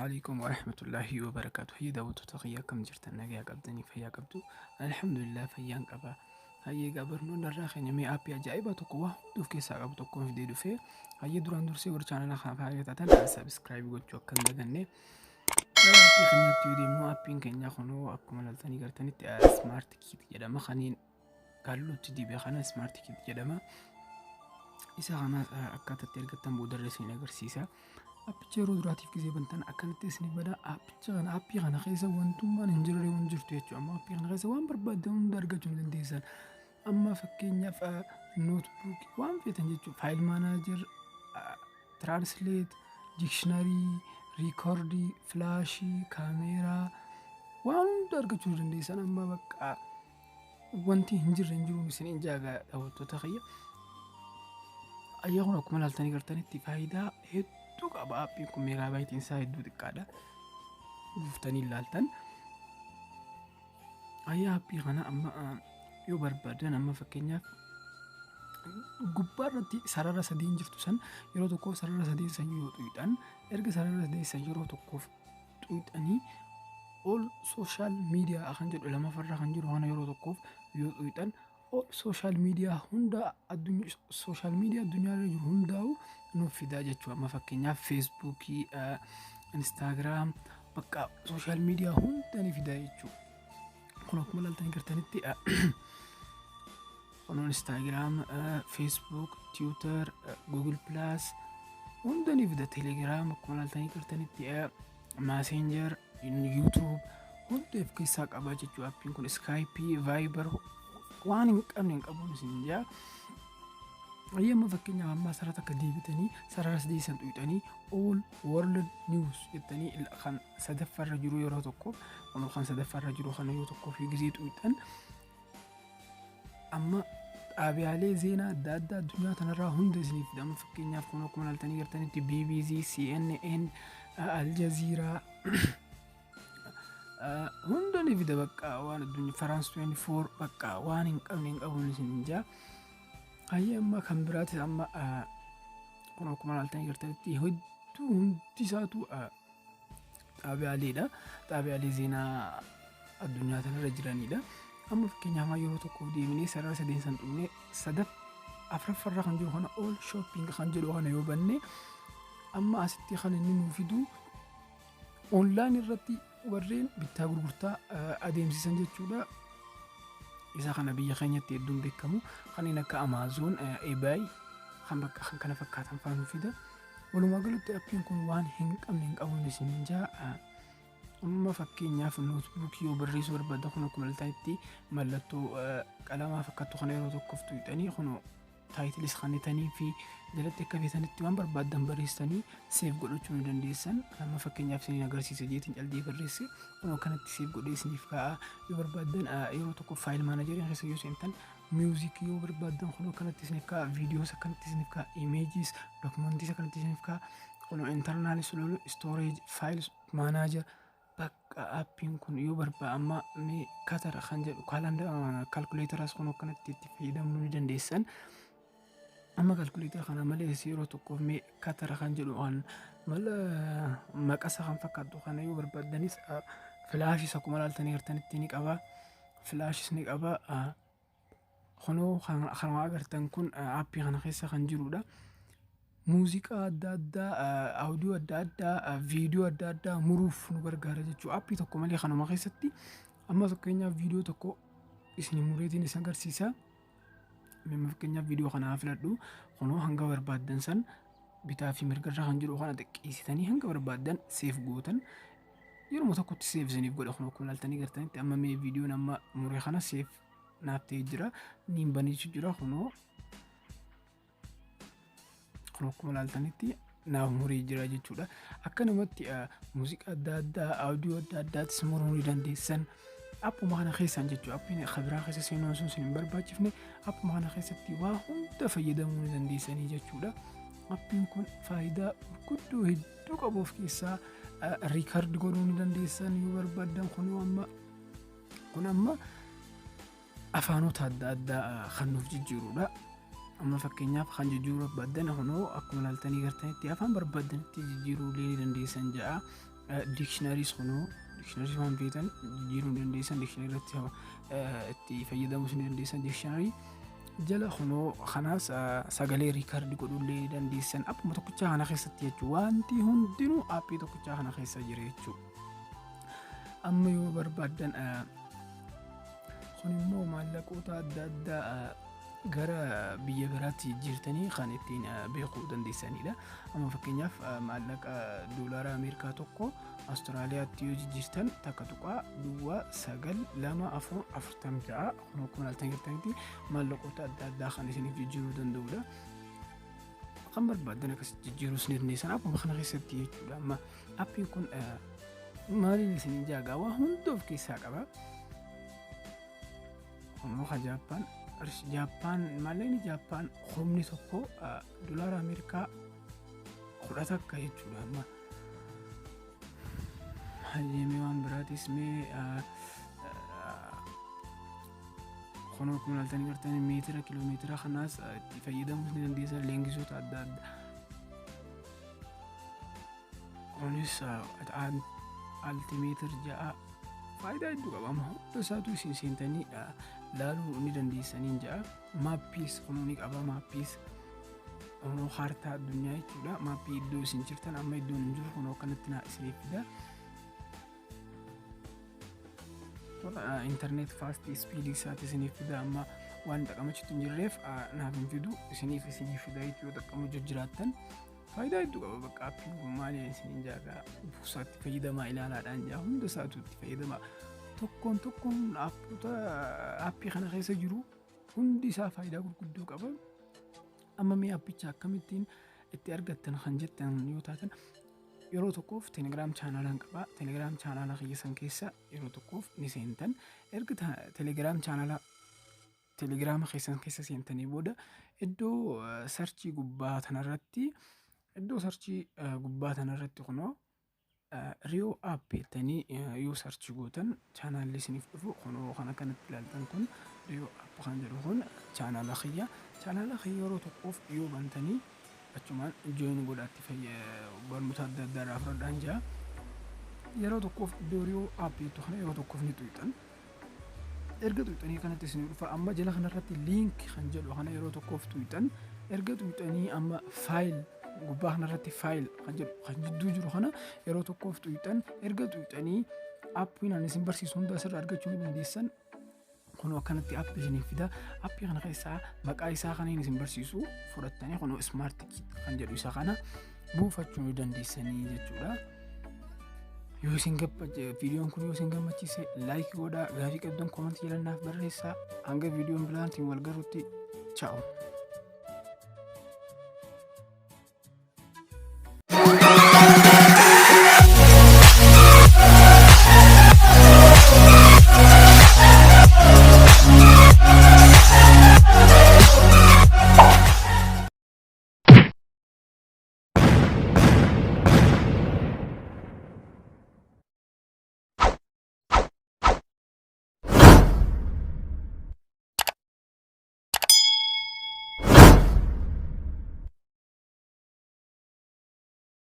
عليكم ورحمة الله وبركاته. هي داود تقيا كم جرت النجاة قبضني فيا قبضو الحمد لله فيان قبا. هي قبرنون الراخي نمي أبي أجايبة تقوى دوف كيسا قبضكم في ديدو فيه. هي دوران درسي ورجعنا خاف هاي تتابع سبسكرايب وجو كم دقني. أبي خنيا تيودي مو أبين كنيا خنو أكمل الثاني قرتني سمارت كيت جدا ما خنين قالوا تدي بخنا سمارت كيت جدا ما إذا خنا أكاد تلقى مدرسين أجرسيسا أبتشرو دراتيف كذي بنتن أكنت تسني بدا أبتشان أبي خنا خيسا وانتم ما ننجري ونجرتوا يجوا أما أبي خنا خيسا وان بربادهم درجة جملة ديزل أما فكينيا في نوت بوك وان في تنجتوا فايل مانجر ترانسليت ديكشنري ريكوردي فلاشي كاميرا وان درجة جملة ديزل أما بقى وانتي هنجروا نسنين جاga أو تتخيل أيهون أكمل الثاني قرتني تفايدة hedduu qaba aappiin kun meegaabaaytiin isaa hedduu xiqqaadha dhuftanii ilaaltan ayyaa aappii kana amma yoo barbaadan amma fakkeenyaaf gubbaarratti sarara sadiin jirtu san yeroo tokkoof sarara sadii san yoo xuyxan erga sarara sadii san yeroo tokkoof xuyxanii all social media kan jedhu lamafarra kan jiru kana yeroo tokkoof yoo xuyxan social media hunda addunyaa social media addunyaarra jiru hundaa'u nuuf fidaa jechuudha amma fakkeenyaaf Facebook Instagram bakka social media hunda ni fidaa jechuudha kun akkuma ilaaltanii gartanitti kun Instagram Facebook Twitter Google Plus hunda ni fida Telegram akkuma ilaaltanii gartanitti Messenger YouTube hunda of keessaa qaba jechuudha appiin kun Skype Viber waan hin qabne hin qabuun isin jaa أيام فكينا ما صارت كديبة تاني صار رصدي سنتوي تاني all world news التاني الخان سدف الرجل يروح تكوف ونخان سدف الرجل خان يروح تكوف في جزيرة ويتن أما أبي عليه زينة دادا الدنيا تنرى هند زنيف دام فكينا فكنا كمان التاني يرتني تي BBC CNN الجزيرة هند نفيد بقى وان الدنيا فرانس 24 بقى وان إنك أبو نسنجا أيام كان براتي أما كنا كمان التاني قرتني هدو هندساتو تابع علينا تابع على زينة الدنيا تنرجراني ده أما فكنا ما يروح تكود يمني سرّا سدين سنتوني صدف أفرف فرّا خنجرو خنا all shopping خنجرو خنا يوبني أما أستي خنا نموفيدو أونلاين الرتي ورين بتاعور برتا أديم سيسنجت شولا إذا خنا بيجي خنيا تيدون بكمو خلينا كأمازون إيباي خن بك خن كنا فكاتم فانو فيدا ولو ما قلت أبين كون وان هنك أمنك أول نسنجا أما فكينيا في النوت بوك يو بالريس وربدا خنو كملتايتي ملتو كلام فكاتو خنا يروتو كفتو تاني خنو تايتلس خاني تاني في دلت كفي تاني تيوان برباد بريس تاني سيف قلو تشونو دنديسن أما فكينيا في سنين أغرسي سجيتين جلدي بالريسي خنو كانت سيف قلو يسني فكا يبربادن يروتو كو فايل مانجر خيسو يوسنتن ميوزيك يو بربادن خنو كانت تسني فكا فيديوز كانت تسني فكا ايميجز دوكيومنتيز كانت تسني فكا خنو انترنال سولو ستوريج فايلز مانجر bakka appiin kun yoo barbaade amma mee katara kan jedhu kalkuleetara as kun kanatti itti fayyadamuu ni dandeessan amma kalkuleetara kana malee yeroo tokkoof mee katara kan jedhu waan mala maqasa kan fakkaatu kana yoo barbaadanis flaashis akkuma ilaaltanii gartanitti ni qaba flaashis ni qaba kunoo kan agartan kun appii kana keessa kan jirudha موسيقى أدادا أوديو أدادا فيديو أدادا مروف نبرجارة جو أبي تكو مالي خانو مغيستي أما تكينيا فيديو تكو إسني مريدين إسنجر سيسا مما فكينيا فيديو خانا أفلادو خانو هنگا وربادن سن بتا في مرجر خانجرو خانا تك إيسيتاني هنگا وربادن سيف جوتن يرمو تكو تسيف زنيف قول خانو كمال تاني قرتاني أما مي فيديو نما مري خانا سيف نابتي جرا نيم بني جرا خانو كم لالتانيتي ناهوري جراجي تودا أكن متى موسيقى دادا أوديو دادا تسمروني دنديسن أبو معنا خيسان جتو أبيني خبرة خيسة سينوسون سينبر باجفني أبو معنا خيسة تيواهم تفيدا موني دنديسني جتودا أبين كون فايدة كدو هدو كابوف كيسا ريكارد قروني دنديسن يوبر بدن خنو أما كون أما أفانو تادا خنوف جيرودا أما فكينيا خان جيرو بدن هنو أكمل التاني قرتني تيافهم بربدن تيجيرو لين دنديسن جاء dictionaries kunoo dictionaries waan beektan jijjiiruu dandeessan dictionary irratti itti fayyadamuu ni dandeessan dictionary jala kunoo kanaas sagalee riikaardi godhullee dandeessan appuma tokkichaa kana keessatti jechuudha wanti hundinuu aappii tokkichaa kana keessa jira jechuudha. Amma yoo barbaadan kun immoo maallaqoota adda addaa gara biyya biraatti jirtanii kan ittiin beekuu dandeessanidha. Amma fakkeenyaaf maallaqa doolaara Ameerikaa tokko Austraaliyaatti yoo jijjiirtan takka tuqaa duwwaa 92446 kun akkuma ilaaltan jirtanitti maallaqoota adda addaa kan isiniif jijjiiruu danda'udha. Kan barbaadan akkas jijjiiruus ni dandeessan akkuma kana keessatti jechuudha. Amma appiin kun maaliin isin jaagaa waa hunda of keessaa qaba. Kunoo Jaappaan maallaqni Jaappaan humni tokko doolaara Ameerikaa 10 takka jechuudha. Amma hayyamee waan biraatis mee kunoo akkuma ilaaltanii jirtanii meetira kiiloomeetira kanaas itti fayyadamuus ni dandeessan leengisoota adda addaa. Kunis altimeetir 6 faayidaa hedduu qaba. Amma hunda isaatu isin seentanii laaluu ni dandeessaniin ja'a. Maappiis kunoo ni qaba. Maappiis kunoo hartaa addunyaa jechuudha. Maappii iddoo isin jirtan amma iddoon hin jiru kunoo akkanatti isiniif fida. Internet fast speed isaati isiniif fida. Amma waan dhaqamachitti hin jirreef naaf hin fidu isiniif fida yoo dhaqamu jiraattan faayidaa hedduu qaba. Bakka appiin kun maali isiniin jaagaa buusaatti fayyadamaa ilaalaadhaan jaa hunda isaatu itti fayyadamaa. Tokkoon aappii kana keessa jiru hundi isaa faayidaa gurguddoo qaba. Amma mee aappicha akkamittiin itti argattan kan jettan yoo taatan yeroo tokkoof Telegram chaanalaan qaba. Telegram chaanala keessan keessa yeroo tokkoof ni seentan. Erga Telegram chaanala Telegram keessan keessa seentanii booda iddoo sarchii gubbaa tanarratti kunoo Rio app jettanii yoo sarchii gootan chaanalli isiniif dhufu kunoo kana kanatti ilaaltan kun Rio app kan jedhu kun chaanala kiyya yeroo tokkoof yoo bantanii achumaan join godhaatti barnoota adda addaa irraa fudhadhaan jira. Yeroo tokkoof iddoo Rio app jettu kana yeroo tokkoof ni tuyxan. Erga tuyxanii kanatti isin dhufa amma jala kanarratti link kan jedhu kana yeroo tokkoof tuyxan. Erga tuyxanii amma faayil gubbaa kanarratti faayil kan jedhu kan jidduu jiru kana yeroo tokkoof tuyxan. Erga tuyxanii appiin ani isin barsiisu hunda asirraa argachuu ni dandeessan. Kunoo akkanatti aappii isiniif fida. Aappii kana keessaa maqaa isaa kana isin barsiisu fudhattanii kunoo smart kit kan jedhu isa kana buufachuu ni dandeessanii jechuudha. Yoo isin viidiyoon kun yoo isin gammachiise laayik godhaa, gaafii qabdan koomentii jalatti barreessaa. Hanga viidiyoon biraatiin wal garuutti ciao.